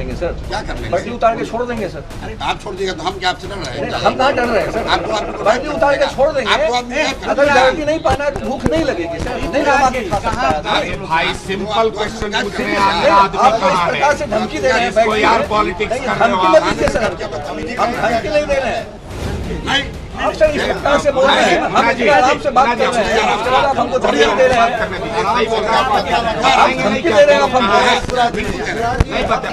देंगे सर? क्या कर लेंगे? वर्दी उतार के छोड़ देंगे सर? आप छोड़ दीजिएगा तो हम क्या आपसे डर रहे हैं? हम कहाँ डर रहे हैं सर? वर्दी उतार के छोड़ देंगे। अगर वर्दी नहीं पाना तो भूख नहीं लगेगी सर, नहीं हम आगे खा सकते हैं। भाई सिंपल क्वेश्चन पूछने नहीं, आदमी आप इस कहाँ प्रकार है? से धमकी दे रहे हैं। इसको यार पॉलिटिक्स नहीं, करने धमकी वाला। मत दीजिए सर, हम धमकी नहीं दे रहे हैं। नहीं आप सर इस प्रकार से बोल रहे हैं, हम इस प्रकार आपसे बात कर रहे हैं, उसके बाद आप हमको धमकी दे रहे हैं। आप धमकी दे रहे हैं आप हमको। नहीं पता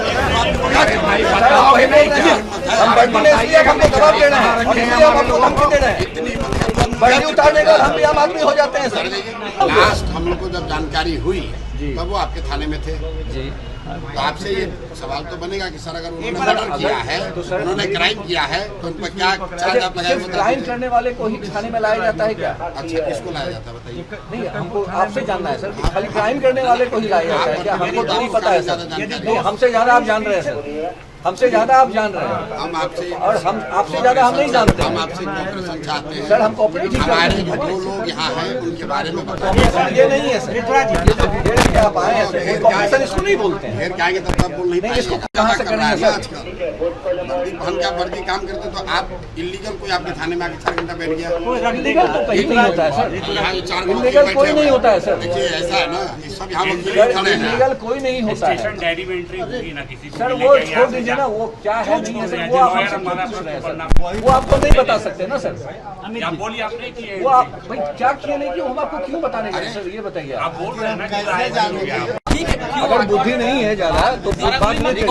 हम वर्दी में इसलिए आप हमको दबाव दे रहे हैं और इसलिए आप हमको धमकी दे रहे हैं। वर्दी उतारने का हम भी आम आदमी हो जाते हैं सर। लास्ट हम लोग को जब जानकारी हुई तब वो आपके थाने में थे जी, तो आपसे ये सवाल तो बनेगा कि सर अगर उन्होंने मर्डर किया है, उन्होंने क्राइम किया है तो उन पर क्या चार्ज आप लगाए? सिर्फ क्राइम करने वाले को ही थाने में लाया जाता है क्या? अच्छा, किसको लाया जाता है बताइए? नहीं, हमको आपसे जानना है सर कि खाली क्राइम करने वाले को ही लाया जाता है क्या? हमको तो नहीं पता है सर। नहीं, हमसे ज्यादा आप जान रहे हैं सर, हमसे ज्यादा आप जान रहे हैं हम आपसे और हम आपसे ज्यादा हम नहीं जानते हम हैं। आपसे कोऑपरेशन चाहते हैं सर हम कोऑपरेट ही करते हमारे हैं। जो दो लोग यहाँ हैं उनके बारे में बताइए। सर ये नहीं है सर, ये जो घेर के आप आए हैं सर, कोऑपरेशन इसको नहीं बोलते हैं। फिर क्या आएंगे तब तक बोल नहीं नहीं, इसको पाएंगे। कहाँ से कर रहा है करेंगे ना सर? आजकल वर्दी पहन के आप वर्दी काम करते तो आप इलीगल कोई आपके थाने में आके 4 घंटा बैठ गया। इलीगल तो कहीं नहीं होता है सर, यहाँ ये 4 घंटे इलीगल बैठे कोई हुए नहीं हैं। होता है सर। देखिए ऐसा है ना, ये सब यहाँ वकील सर खड़े हैं। इलीगल कोई नहीं होता है स्टेशन डायरी में एंट्री होगी ना किसी को सर, भी वो लेके छोड़ यहाँ से दीजिए ना, वो क्या है नहीं है सर, वो जो आप lawyer हमसे हमारा क्यों पूछ रहे हैं पढ़ना सर? वो आपको नहीं बता सकते ना सर। आप बोलिए आपने किए वो आप भाई क्या किए नहीं किए हम आपको क्यों बताने गए सर, ये बताइए आप। आप बोल रहे हैं ना कि राय जानिए आप। अगर बुद्धि नहीं है ज्यादा तो बात नहीं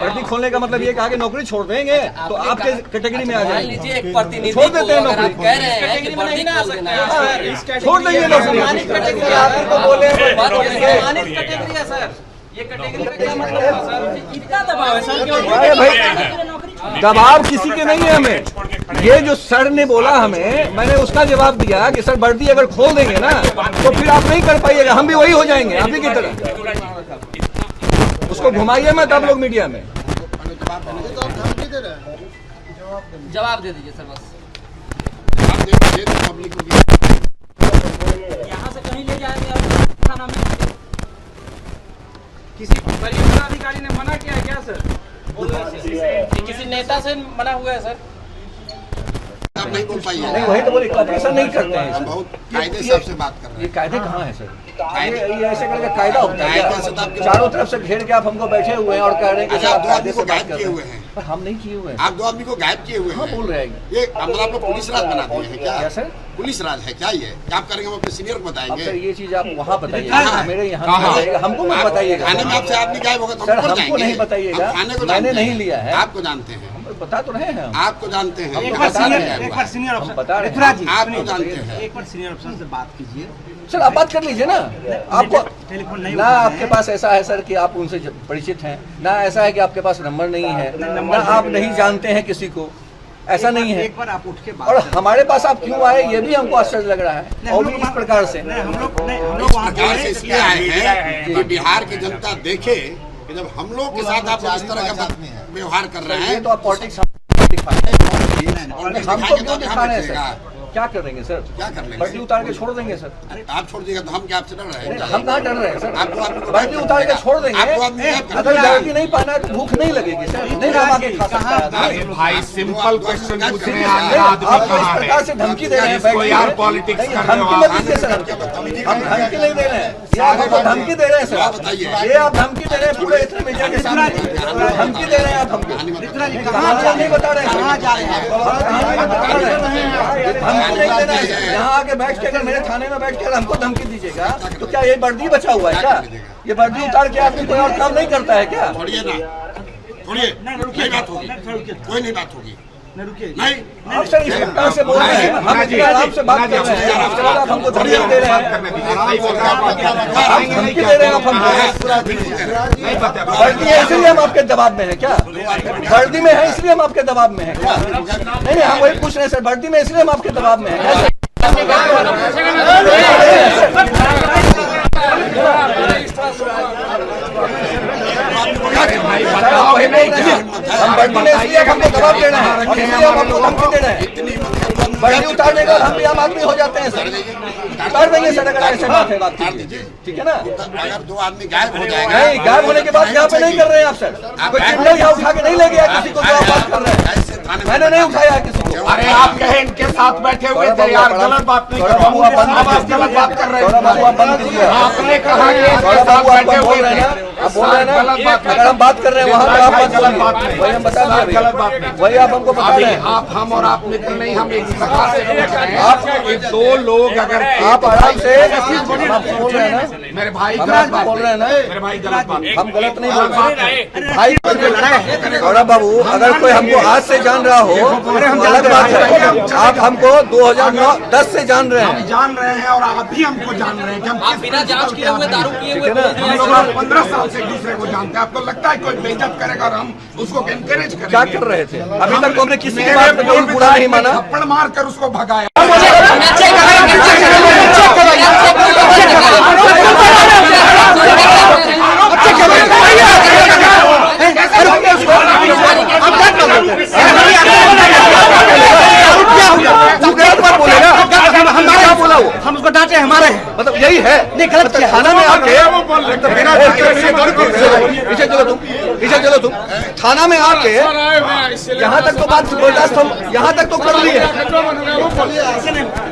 वर्दी खोलने का मतलब ये कि आगे नौकरी छोड़ देंगे तो आपके कैटेगरी में आ जाएंगे। एक प्रतिनिधि छोड़ देते हैं नौकरी, कह रहे हैं कि वर्दी खोल देना है। छोड़ देंगे नौकरी। आप तो बोले सम्मानित कैटेगरी है सर, ये कैटेगरी का क्या मतलब है सर? कितना दबाव है सर? अरे भाई दबाव किसी के नहीं है हमें। ये जो सर ने बोला हमें, मैंने उसका जवाब दिया कि सर वर्दी अगर खोल देंगे ना तो फिर आप नहीं कर पाइएगा, हम भी वही हो जाएंगे आप ही की तरह। उसको घुमाइए मत आप लोग मीडिया में। जवाब दे दीजिए सर बस। आप देखिए तो पब्लिक को यहाँ से कहीं ले जाएंगे आप थाना में? किसी परियोजना अधिकारी ने मना किया है क्या सर? किसी नेता से मना हुआ है सर? आप नहीं बोल पाइए। नहीं वही तो बोले कॉपरेशन नहीं करते हैं हम सर। बहुत कायदे से आपसे बात कर रहे ये हैं। कायदे कहाँ है सर? ये ऐसे करके कायदा होता है कायदे से तो आपके- चारों तरफ से घेर के आप हमको बैठे हुए हैं और कह रहे हैं कि अच्छा, सर आप आप दो कायदे आदमी से को बात गायब कर किए रहे हुए हैं। हैं। पर हम नहीं किए हुए हैं। आप 2 आदमी को गायब किए हुए हाँ हैं। बोल रहे हैं। ये मतलब आप लोग पुलिस राज बना दिए हैं क्या क्या? सर? पुलिस राज है क्या ये? क्या आप करेंगे? हम अपने सीनियर को अब सर बताएंगे। ये चीज आप वहाँ बताइए, कहाँ? मेरे यहाँ कहाँ? नहीं बताइएगा, हमको मत बताइएगा। थाने में आपसे आदमी गायब होगा तो सर, हम ऊपर हमको जाएंगे। नहीं बताइएगा। हम थाने को मैंने जानते नहीं हैं। लिया है। आपको जानते हैं, हम बता तो रहे हैं हम। आपको जानते हैं। हम यहाँ बता थाने रहे हैं। में हुआ है। सीनियर हम बता रहे हैं। आपको जानते हैं। एक बार सीनियर अफसर से बात कीजिए। सर आप बात कर लीजिए ना। आपको टेलीफोन नहीं ना उठा रहे आपके हैं। पास ऐसा है सर कि आप उनसे परिचित हैं, ना ऐसा है कि आपके पास नंबर नहीं है, ना आप नहीं जानते हैं किसी को, ऐसा नहीं है। एक बार आप उठ के बात और करें। हमारे पास आप क्यों आए ये भी हमको आश्चर्य लग रहा है, और भी इस प्रकार से। नहीं, हम लोग इस वहाँ प्रकार से गए। इसलिए आए हैं कि बिहार की जनता देखे कि जब हम लोग के साथ आप लोग इस तरह का व्यवहार कर रहे ये हैं तो आप पॉलिटिक्स दिखा रहे हैं। पॉलिटिक्स हमको दिखाएंगे क्यों तो दिखा हम रहे हैं दिखेगा। सर? क्या कर देंगे सर? क्या कर लेंगे? वर्दी उतार के छोड़ देंगे सर? आप छोड़ दीजिएगा तो हम क्या आपसे डर रहे हैं? हम कहाँ डर रहे हैं सर? आप दो आदमी को वर्दी उतार के छोड़ देंगे। आप दो आदमी को अगर वर्दी नहीं पाना तो भूख नहीं लगेगी सर, नहीं हम आगे खा सकते हैं। अरे भाई सिंपल क्वेश्चन पूछने नहीं, आदमी आप इस कहाँ प्रकार है? से धमकी दे रहे हैं। इसको यार पॉलिटिक्स नहीं, करने धमकी वाला। मत दीजिए सर, हम धमकी नहीं दे रहे हैं। ये आप हमको धमकी दे रहे हैं आप सर, बताइए। ये आप धमकी दे रहे हैं पूरे इतने मीडिया के सामने, धमकी दे रहे हैं आप हमको। कहाँ नहीं बता रहे हैं, कहाँ जा रहे हैं? कहाँ नहीं बता रहे हैं, धमकी नहीं देना है सर। यहाँ आके बैठ के अगर मेरे थाने में बैठ के अगर हमको धमकी दीजिएगा तो क्या ये वर्दी बचा हुआ है क्या? ये वर्दी उतार के आदमी कोई और काम नहीं करता है क्या? छोड़िए ना, छोड़िए, नहीं बात होगी, कोई नहीं बात होगी। नहीं, आप सर इस प्रकार से बोल रहे हैं, हम इस प्रकार आपसे बात कर रहे हैं, उसके बाद आप हमको धमकी दे रहे हैं। आप धमकी दे रहे हैं आप हमको। नहीं पता वर्दी है इसलिए हम आपके दबाव में है क्या? वर्दी में है इसलिए हम आपके दबाव में है क्या? नहीं हम वही पूछ रहे हैं सर, वर्दी में इसलिए हम आपके दबाव में है। हम वर्दी में इसलिए हमको दबाव दे रहे हैं और इसलिए हम आपको धमकी दे रहे हैं। वर्दी उतारने का हम भी आम आदमी हो जाते हैं सर। उतार देंगे सर अगर ऐसे बात है, बात उतार कीजिए। दीजिए। ठीक है ना? अगर 2 आदमी गायब हो जाएगा, नहीं, गायब होने के बाद यहाँ पे नहीं कर रहे हैं आप सर। कोई चिमटा यहाँ उठा के नहीं ले गया किसी को, जो आप बात कर रहे हैं। ऐसे थाने में मैंने नहीं उठाया किसी को। अरे आप कहे इनके साथ बैठे हुए थे यार, गलत बात नहीं कर बाबू, आप बंद रहे, आप गलत बात कर रहे गौरव बाबू, आप बंद कीजिए। आपने कहा कि इनके गौरव साथ बाबू, आप बैठे बोल हुए रहे हैं थे। ना, आप बोल रहे हैं गलत ना, बात अगर हम बात कर रहे हैं वहाँ पे आप बात गलत बात बोलिए। नहीं। वही हम बता दिए भैया। गलत बात नहीं। वही आप हमको बता रहे अभी हैं। आप हम और आप मित्र नहीं, हम एक सभा से बोल रहे हैं। आप- ये 2 लोग अगर आप आराम से हम आपको बोल रहे हैं ना, मेरे भाई हम गलत आपको बात बोल रहे हैं ना, मेरे भाई गलत बात हम गलत नहीं बोल बात रहे है। हैं। भाई गौरव बाबू, अगर कोई हमको आज से जान रहा हो तो अलग बात है। आप हमको 2009-10 से जान रहे हैं। जान रहे हैं और आप भी हमको जान रहे हैं कि हम आप बिना जांच किए हुए दारू किए हुए ठीक है ना? बोल हम दिया लोग 15 साल से एक दूसरे को जानते हैं। आपको लगता है कोई बेइज्जत करेगा और हम उसको एनकरेज करेंगे? क्या कर रहे थे? अभी तक तो हमने किसी की बात को बुरा नहीं माना। थप्पड़ मार कर उसको भगाया। हम उसको डांटे हमारे मतलब यही है। नहीं, गलत किया। थाना में आके पीछे चलो तुम, पीछे चलो तुम। थाना में आके यहाँ तक तो बात बर्दाश्त हम यहाँ तक तो कर लिए।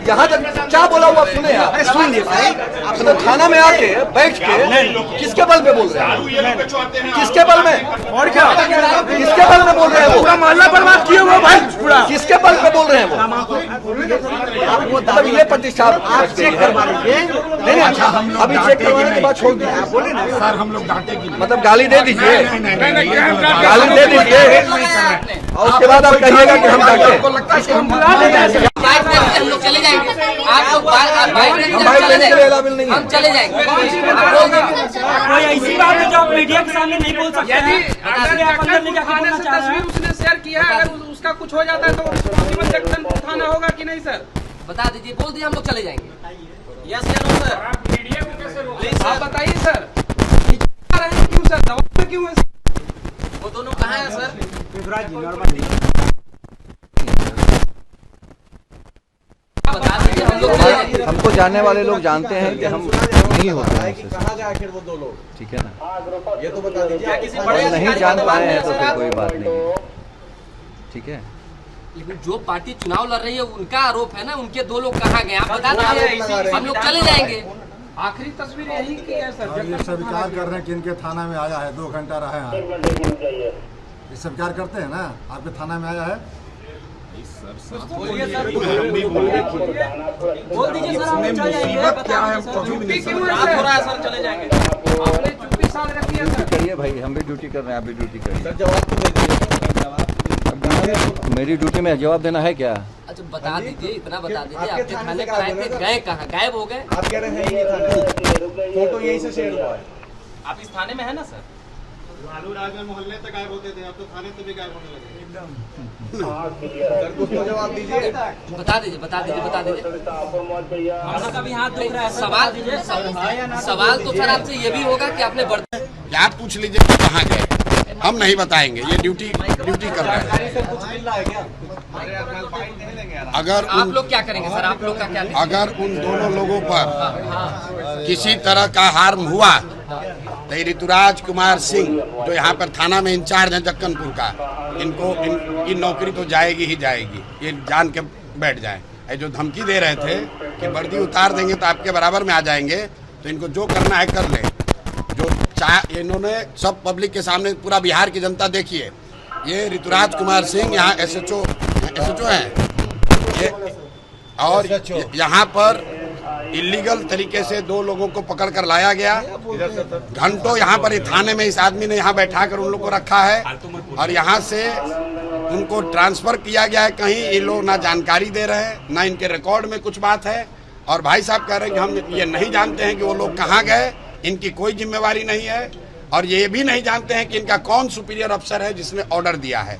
यहाँ तक क्या बोला हुआ सुने आप? सुन लिए भाई। मतलब थाना में आके बैठ के किसके बल पे बोल रहे हैं? किसके बल में? और क्या किसके बल में बोल रहे हैं? वो मोहल्ला बर्बाद किए हुए भाई पूरा किसके बल पे बोल रहे हैं वो? मतलब ये प्रतिष्ठा चेक करवा लीजिए। नहीं नहीं, अभी चेक करवाने के बाद छोड़ दीजिए। बोले ना सर हम लोग डांटेंगे नहीं। मतलब गाली दे दीजिए, नहीं, गाली दे दीजिए और उसके बाद आप कहिएगा कि हम डांटे। आपको लगता है कि हम बाइक पे हम लोग चले जाएंगे। आप लोग बाइक पे हम बाइक लेने के लिए एलाबिल नहीं हम है। चले जाएंगे। आप बोल दीजिए। कोई ऐसी बात है जो आप मीडिया के सामने नहीं बोल सकते हैं। यदि आप अंदर लेके आके बोलना चाह रहे हैं। उसने शेयर किया है, अगर उसका कुछ हो जाता है तो रिस्पॉन्सिबल एक्शन उठाना होगा कि नहीं सर? बता दीजिए, बोल दीजिए, हम लोग चले जाएंगे। यस या नो सर? प्लीज आप बताइए सर, रहे हैं क्यों सर? दबाव में क्यों है? वो दोनों कहाँ हैं सर? बता दीजिए, हम लोग चले जाएंगे। हमको जानने वाले लोग जानते हैं कि हम नहीं होते हैं उससे। कहाँ गए आखिर वो 2 लोग? ठीक है ना? ये तो बता दीजिए। किसी और बड़े नहीं अधिकारी जान को पाए हैं दबाव तो में फिर सर कोई आप- बात नहीं। ठीक है। लेकिन जो पार्टी चुनाव लड़ रही है उनका आरोप है ना, उनके 2 लोग कहाँ गए? आप बता दीजिए, हम लोग चले जाएंगे। आखिरी तस्वीर यही की है सर। ये स्वीकार कर रहे हैं कि इनके थाना में आया है, 2 घंटा रहे हैं। ये स्वीकार करते हैं ना, आपके थाना में आया है। बोल दीजिए सर, हम चले जाएंगे। क्या है चुप्पी क्यों है रात हो रहा है सर? सर, चले जाएंगे। आपने चुप्पी साथ रखी है सर। करिए भाई, हम भी ड्यूटी कर रहे हैं, आप भी ड्यूटी करिए। जवाब तो दे दीजिए। मेरी ड्यूटी में जवाब देना है क्या? अच्छा बता दीजिए, इतना बता दीजिए, आपके आपके थाने थाने से पर आए थे, कहा गए कहाँ? गायब हो गए? आप कह रहे हैं ये थाने फोटो यही से शेयर हुआ है। आप इस थाने में है ना सर? मोहल्ले तक गायब होते थे, अब तो थाने से भी गायब होने लगे। सर कुछ तो जवाब दीजिए। बता दीजिए, बता दीजिए, बता दीजिए। आपका भी हाथ दुख रहा है सर। सवाल तो सर आपसे ये भी होगा कि आपने बढ़ क्या पूछ लीजिए कि कहाँ गए, हम नहीं बताएंगे। ये ड्यूटी कर रहे हैं। सर कुछ मिल रहा है क्या? अगर आप लोग क्या करेंगे सर? आप लोग का क्या? अगर उन दोनों लोगों पर किसी तरह का हार्म हुआ तो ये ऋतुराज कुमार सिंह जो यहाँ पर थाना में इंचार्ज है जक्कनपुर का, इनकी नौकरी तो जाएगी ही जाएगी, ये जान के बैठ जाए। ये जो धमकी दे रहे थे कि वर्दी उतार देंगे तो आपके बराबर में आ जाएंगे, तो इनको जो करना है कर ले। जो इन्होंने सब पब्लिक के सामने, पूरा बिहार की जनता देखिए, ये ऋतुराज कुमार सिंह यहाँ SHO हैं ये, और यहाँ पर इलीगल तरीके से 2 लोगों को पकड़ कर लाया गया। घंटों यहाँ पर थाने में इस आदमी ने यहाँ बैठा कर उन लोग को रखा है और यहाँ से उनको ट्रांसफर किया गया है कहीं। ये लोग ना जानकारी दे रहे हैं, ना इनके रिकॉर्ड में कुछ बात है। और भाई साहब कह रहे हैं कि हम ये नहीं जानते हैं कि वो लोग कहाँ गए, इनकी कोई जिम्मेवारी नहीं है। और ये भी नहीं जानते हैं कि इनका कौन सुपीरियर अफसर है जिसने ऑर्डर दिया है।